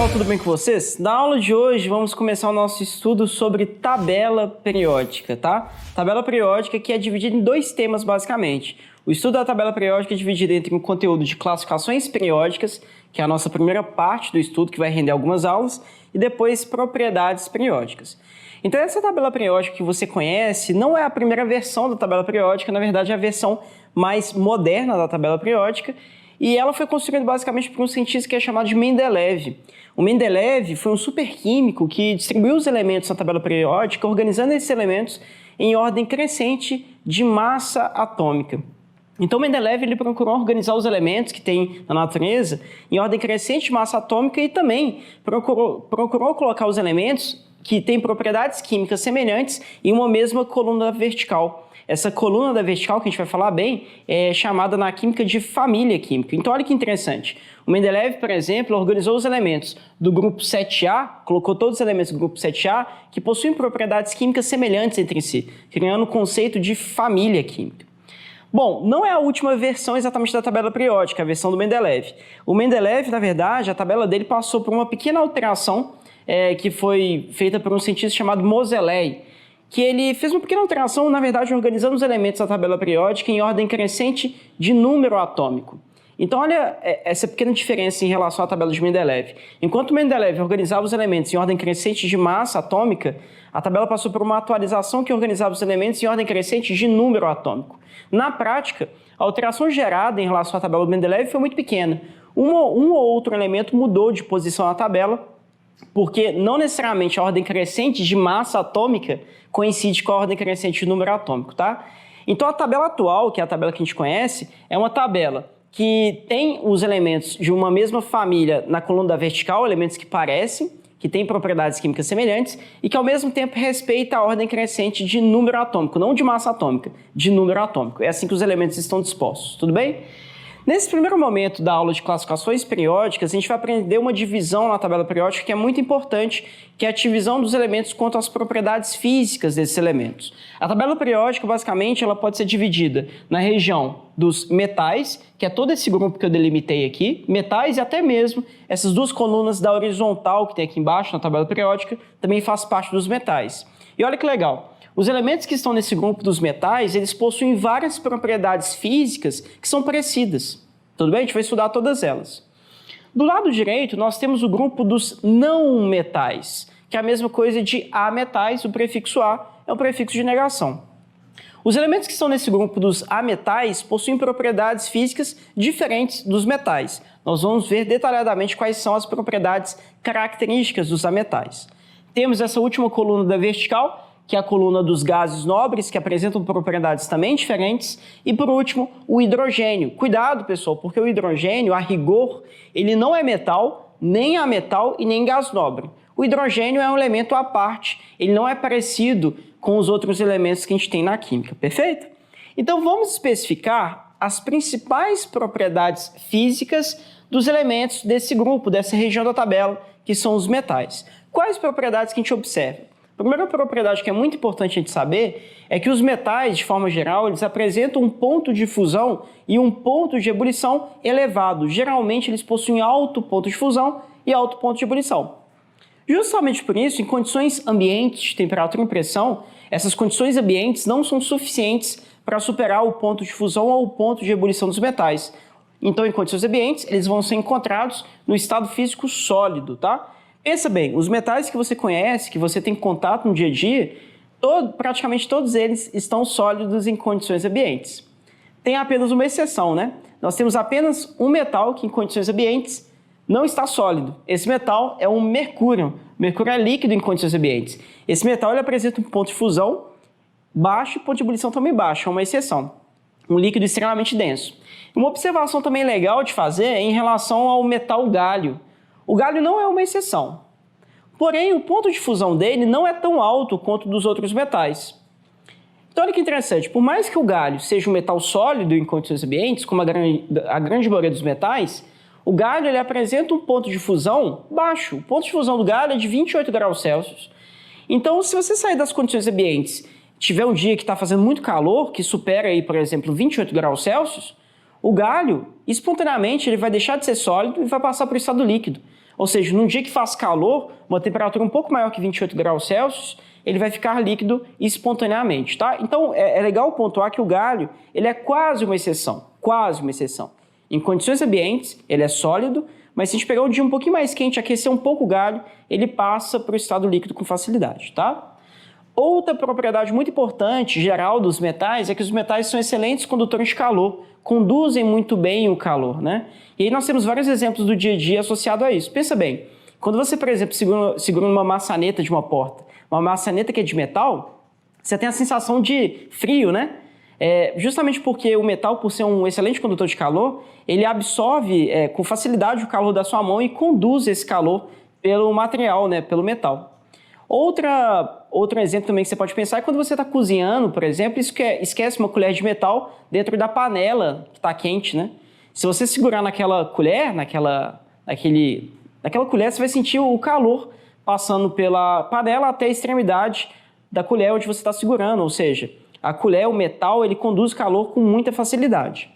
pessoal, tudo bem com vocês? Na aula de hoje vamos começar o nosso estudo sobre tabela periódica, tá? Tabela periódica que é dividida em dois temas basicamente. O estudo da tabela periódica é dividido entre um conteúdo de classificações periódicas, que é a nossa primeira parte do estudo que vai render algumas aulas, e depois propriedades periódicas. Então essa tabela periódica que você conhece não é a primeira versão da tabela periódica, na verdade é a versão mais moderna da tabela periódica, e ela foi construída basicamente por um cientista que é chamado de Mendeleev. O Mendeleev foi um superquímico que distribuiu os elementos na tabela periódica, organizando esses elementos em ordem crescente de massa atômica. Então, Mendeleev ele procurou organizar os elementos que tem na natureza em ordem crescente de massa atômica e também procurou colocar os elementos que têm propriedades químicas semelhantes em uma mesma coluna vertical. Essa coluna da vertical, que a gente vai falar bem, é chamada na química de família química. Então, olha que interessante. O Mendeleev, por exemplo, organizou os elementos do grupo 7A, colocou todos os elementos do grupo 7A, que possuem propriedades químicas semelhantes entre si, criando o conceito de família química. Bom, não é a última versão exatamente da tabela periódica, a versão do Mendeleev. O Mendeleev, na verdade, a tabela dele passou por uma pequena alteração que foi feita por um cientista chamado Moseley, que ele fez uma pequena alteração, na verdade, organizando os elementos da tabela periódica em ordem crescente de número atômico. Então, olha essa pequena diferença em relação à tabela de Mendeleev. Enquanto Mendeleev organizava os elementos em ordem crescente de massa atômica, a tabela passou por uma atualização que organizava os elementos em ordem crescente de número atômico. Na prática, a alteração gerada em relação à tabela do Mendeleev foi muito pequena. Um ou outro elemento mudou de posição na tabela, porque não necessariamente a ordem crescente de massa atômica coincide com a ordem crescente de número atômico, tá? Então, a tabela atual, que é a tabela que a gente conhece, é uma tabela que tem os elementos de uma mesma família na coluna da vertical, elementos que parecem, que têm propriedades químicas semelhantes e que, ao mesmo tempo, respeita a ordem crescente de número atômico, não de massa atômica, de número atômico. É assim que os elementos estão dispostos, tudo bem? Nesse primeiro momento da aula de classificações periódicas, a gente vai aprender uma divisão na tabela periódica que é muito importante, que é a divisão dos elementos quanto às propriedades físicas desses elementos. A tabela periódica, basicamente, ela pode ser dividida na região dos metais, que é todo esse grupo que eu delimitei aqui, metais e até mesmo essas duas colunas da horizontal que tem aqui embaixo na tabela periódica, também faz parte dos metais. E olha que legal. Os elementos que estão nesse grupo dos metais, eles possuem várias propriedades físicas que são parecidas. Tudo bem? A gente vai estudar todas elas. Do lado direito, nós temos o grupo dos não metais, que é a mesma coisa de ametais, o prefixo A é o prefixo de negação. Os elementos que estão nesse grupo dos ametais possuem propriedades físicas diferentes dos metais. Nós vamos ver detalhadamente quais são as propriedades características dos ametais. Temos essa última coluna da vertical, que é a coluna dos gases nobres, que apresentam propriedades também diferentes. E, por último, o hidrogênio. Cuidado, pessoal, porque o hidrogênio, a rigor, ele não é metal, nem ametal e nem gás nobre. O hidrogênio é um elemento à parte, ele não é parecido com os outros elementos que a gente tem na química, perfeito? Então, vamos especificar as principais propriedades físicas dos elementos desse grupo, dessa região da tabela, que são os metais. Quais propriedades que a gente observa? A primeira propriedade que é muito importante a gente saber é que os metais, de forma geral, eles apresentam um ponto de fusão e um ponto de ebulição elevado. Geralmente, eles possuem alto ponto de fusão e alto ponto de ebulição. Justamente por isso, em condições ambientes de temperatura e pressão, essas condições ambientes não são suficientes para superar o ponto de fusão ou o ponto de ebulição dos metais. Então, em condições ambientes, eles vão ser encontrados no estado físico sólido, tá? Pensa bem, os metais que você conhece, que você tem contato no dia a dia, praticamente todos eles estão sólidos em condições ambientes. Tem apenas uma exceção, né? Nós temos apenas um metal que em condições ambientes não está sólido. Esse metal é o mercúrio. O mercúrio é líquido em condições ambientes. Esse metal ele apresenta um ponto de fusão baixo e ponto de ebulição também baixo, é uma exceção. Um líquido extremamente denso. Uma observação também legal de fazer é em relação ao metal gálio. O gálio não é uma exceção, porém o ponto de fusão dele não é tão alto quanto dos outros metais. Então olha que interessante, por mais que o gálio seja um metal sólido em condições ambientes, como a grande maioria dos metais, o gálio ele apresenta um ponto de fusão baixo. O ponto de fusão do gálio é de 28 graus Celsius. Então se você sair das condições ambientes, tiver um dia que está fazendo muito calor, que supera aí, por exemplo, 28 graus Celsius, o gálio, espontaneamente, ele vai deixar de ser sólido e vai passar para o estado líquido. Ou seja, num dia que faz calor, uma temperatura um pouco maior que 28 graus Celsius, ele vai ficar líquido espontaneamente, tá? Então, é legal pontuar que o galho, ele é quase uma exceção, quase uma exceção. Em condições ambientes, ele é sólido, mas se a gente pegar um dia um pouquinho mais quente, aquecer um pouco o galho, ele passa para o estado líquido com facilidade, tá? Outra propriedade muito importante, geral, dos metais, é que os metais são excelentes condutores de calor, conduzem muito bem o calor, né? E aí nós temos vários exemplos do dia a dia associado a isso. Pensa bem, quando você, por exemplo, segura uma maçaneta de uma porta, uma maçaneta que é de metal, você tem a sensação de frio, né? Justamente porque o metal, por ser um excelente condutor de calor, ele absorve com facilidade o calor da sua mão e conduz esse calor pelo material, né? Pelo metal. Outro exemplo também que você pode pensar é quando você está cozinhando, por exemplo, esquece uma colher de metal dentro da panela que está quente, né? Se você segurar naquela colher, naquela colher, você vai sentir o calor passando pela panela até a extremidade da colher onde você está segurando, ou seja, a colher, o metal, ele conduz calor com muita facilidade.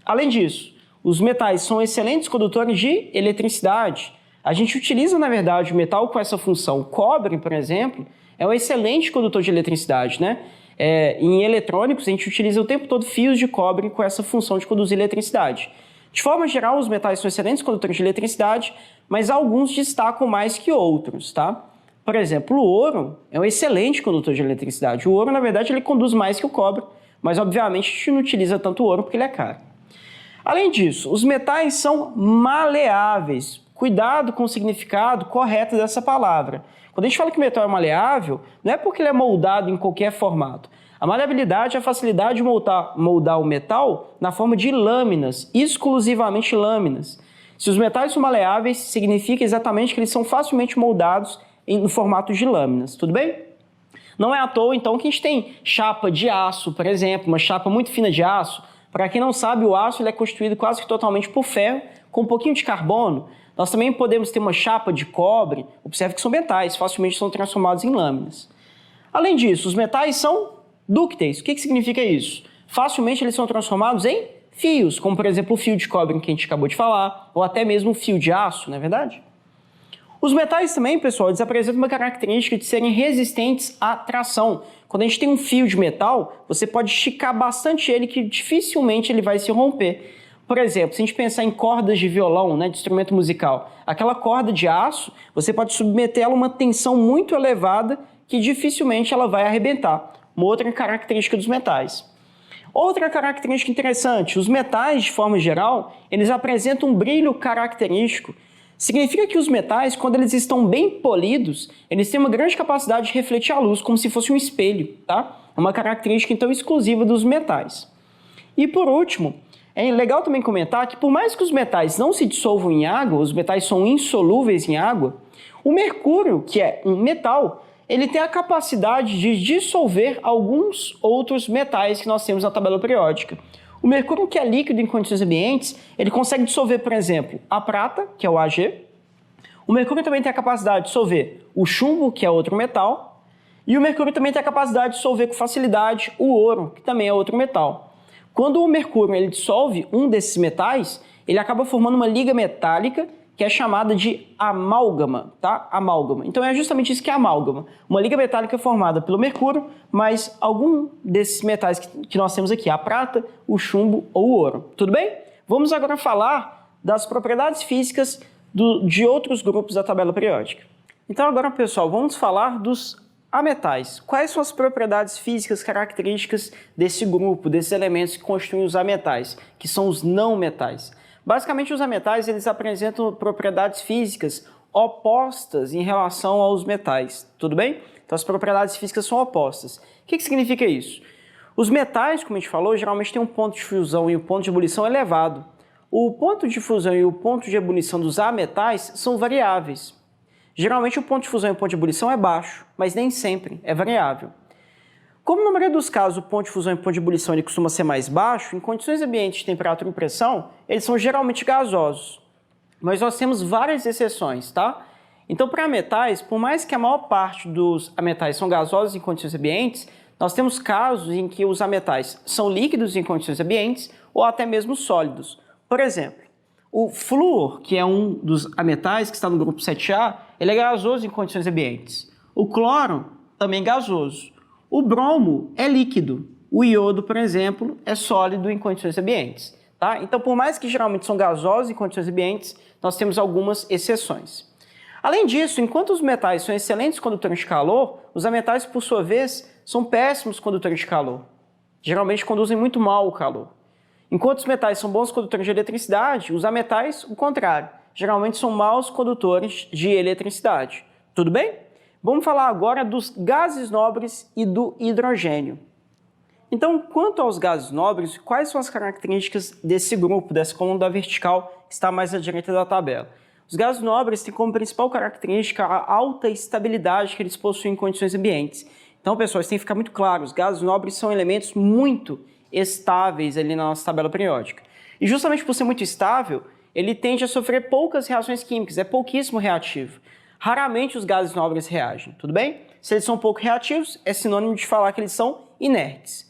Além disso, os metais são excelentes condutores de eletricidade. A gente utiliza, na verdade, o metal com essa função. O cobre, por exemplo, é um excelente condutor de eletricidade, né? Em eletrônicos, a gente utiliza o tempo todo fios de cobre com essa função de conduzir eletricidade. De forma geral, os metais são excelentes condutores de eletricidade, mas alguns destacam mais que outros, tá? Por exemplo, o ouro é um excelente condutor de eletricidade. O ouro, na verdade, ele conduz mais que o cobre, mas, obviamente, a gente não utiliza tanto o ouro porque ele é caro. Além disso, os metais são maleáveis. Cuidado com o significado correto dessa palavra. Quando a gente fala que o metal é maleável, não é porque ele é moldado em qualquer formato. A maleabilidade é a facilidade de moldar o metal na forma de lâminas, exclusivamente lâminas. Se os metais são maleáveis, significa exatamente que eles são facilmente moldados no formato de lâminas, tudo bem? Não é à toa, então, que a gente tem chapa de aço, por exemplo, uma chapa muito fina de aço. Para quem não sabe, o aço ele é constituído quase que totalmente por ferro, com um pouquinho de carbono. Nós também podemos ter uma chapa de cobre, observe que são metais, facilmente são transformados em lâminas. Além disso, os metais são dúcteis. O que significa isso? Facilmente eles são transformados em fios, como por exemplo o fio de cobre que a gente acabou de falar, ou até mesmo o fio de aço, não é verdade? Os metais também, pessoal, eles apresentam uma característica de serem resistentes à tração. Quando a gente tem um fio de metal, você pode esticar bastante ele que dificilmente ele vai se romper. Por exemplo, se a gente pensar em cordas de violão, né, de instrumento musical, aquela corda de aço, você pode submeter ela a uma tensão muito elevada que dificilmente ela vai arrebentar. Uma outra característica dos metais. Outra característica interessante, os metais, de forma geral, eles apresentam um brilho característico. Significa que os metais, quando eles estão bem polidos, eles têm uma grande capacidade de refletir a luz, como se fosse um espelho, tá? É uma característica, então, exclusiva dos metais. E, por último, é legal também comentar que por mais que os metais não se dissolvam em água, os metais são insolúveis em água, o mercúrio, que é um metal, ele tem a capacidade de dissolver alguns outros metais que nós temos na tabela periódica. O mercúrio, que é líquido em condições ambientes, ele consegue dissolver, por exemplo, a prata, que é o Ag. O mercúrio também tem a capacidade de dissolver o chumbo, que é outro metal. E o mercúrio também tem a capacidade de dissolver com facilidade o ouro, que também é outro metal. Quando o mercúrio ele dissolve um desses metais, ele acaba formando uma liga metálica que é chamada de amálgama, tá? Amálgama. Então é justamente isso que é amálgama. Uma liga metálica formada pelo mercúrio, mas algum desses metais que nós temos aqui, a prata, o chumbo ou o ouro. Tudo bem? Vamos agora falar das propriedades físicas de outros grupos da tabela periódica. Então agora, pessoal, vamos falar dos ametais. Quais são as propriedades físicas características desse grupo, desses elementos que constituem os ametais, que são os não metais? Basicamente, os ametais eles apresentam propriedades físicas opostas em relação aos metais, tudo bem? Então, as propriedades físicas são opostas. O que significa isso? Os metais, como a gente falou, geralmente têm um ponto de fusão e um ponto de ebulição elevado. O ponto de fusão e o ponto de ebulição dos ametais são variáveis. Geralmente o ponto de fusão e o ponto de ebulição é baixo, mas nem sempre, é variável. Como na maioria dos casos o ponto de fusão e o ponto de ebulição ele costuma ser mais baixo, em condições ambientes de temperatura e pressão, eles são geralmente gasosos. Mas nós temos várias exceções, tá? Então, para metais, por mais que a maior parte dos ametais são gasosos em condições ambientes, nós temos casos em que os ametais são líquidos em condições ambientes ou até mesmo sólidos. Por exemplo, O flúor, que é um dos ametais que está no grupo 7A, ele é gasoso em condições ambientes. O cloro também é gasoso. O bromo é líquido. O iodo, por exemplo, é sólido em condições ambientes. Tá? Então, por mais que geralmente são gasosos em condições ambientes, nós temos algumas exceções. Além disso, enquanto os metais são excelentes condutores de calor, os ametais, por sua vez, são péssimos condutores de calor. Geralmente conduzem muito mal o calor. Enquanto os metais são bons condutores de eletricidade, os ametais, o contrário, geralmente são maus condutores de eletricidade. Tudo bem? Vamos falar agora dos gases nobres e do hidrogênio. Então, quanto aos gases nobres, quais são as características desse grupo, dessa coluna vertical que está mais à direita da tabela? Os gases nobres têm como principal característica a alta estabilidade que eles possuem em condições ambientes. Então, pessoal, isso tem que ficar muito claro, os gases nobres são elementos muito estáveis ali na nossa tabela periódica. E justamente por ser muito estável, ele tende a sofrer poucas reações químicas, é pouquíssimo reativo. Raramente os gases nobres reagem, tudo bem? Se eles são pouco reativos, é sinônimo de falar que eles são inertes.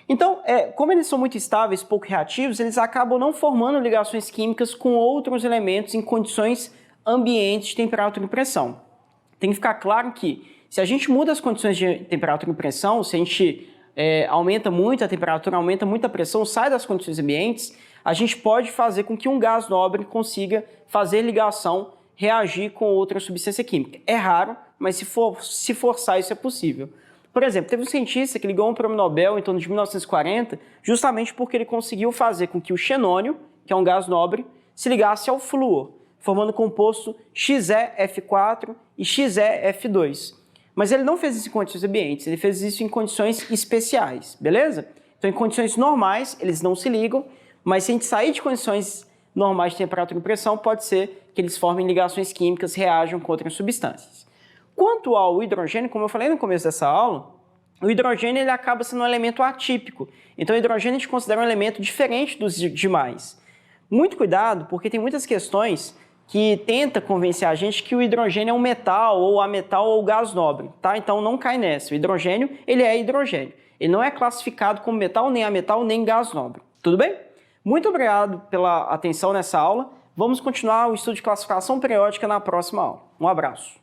Então, como eles são muito estáveis, pouco reativos, eles acabam não formando ligações químicas com outros elementos em condições ambientes de temperatura e pressão. Tem que ficar claro que, se a gente muda as condições de temperatura e pressão, se a gente aumenta muito a temperatura, aumenta muito a pressão, sai das condições ambientes, a gente pode fazer com que um gás nobre consiga fazer ligação, reagir com outra substância química. É raro, mas se forçar isso é possível. Por exemplo, teve um cientista que ligou um prêmio Nobel em torno de 1940, justamente porque ele conseguiu fazer com que o xenônio, que é um gás nobre, se ligasse ao flúor, formando o composto XeF4 e XeF2. Mas ele não fez isso em condições ambientes, ele fez isso em condições especiais, beleza? Então, em condições normais, eles não se ligam, mas se a gente sair de condições normais de temperatura e pressão, pode ser que eles formem ligações químicas, reajam com outras substâncias. Quanto ao hidrogênio, como eu falei no começo dessa aula, o hidrogênio ele acaba sendo um elemento atípico. Então, o hidrogênio a gente considera um elemento diferente dos demais. Muito cuidado, porque tem muitas questões que tentam convencer a gente que o hidrogênio é um metal, ou ametal, ou gás nobre. Tá? Então, não cai nessa. O hidrogênio, ele é hidrogênio. Ele não é classificado como metal, nem ametal, nem gás nobre. Tudo bem? Muito obrigado pela atenção nessa aula. Vamos continuar o estudo de classificação periódica na próxima aula. Um abraço.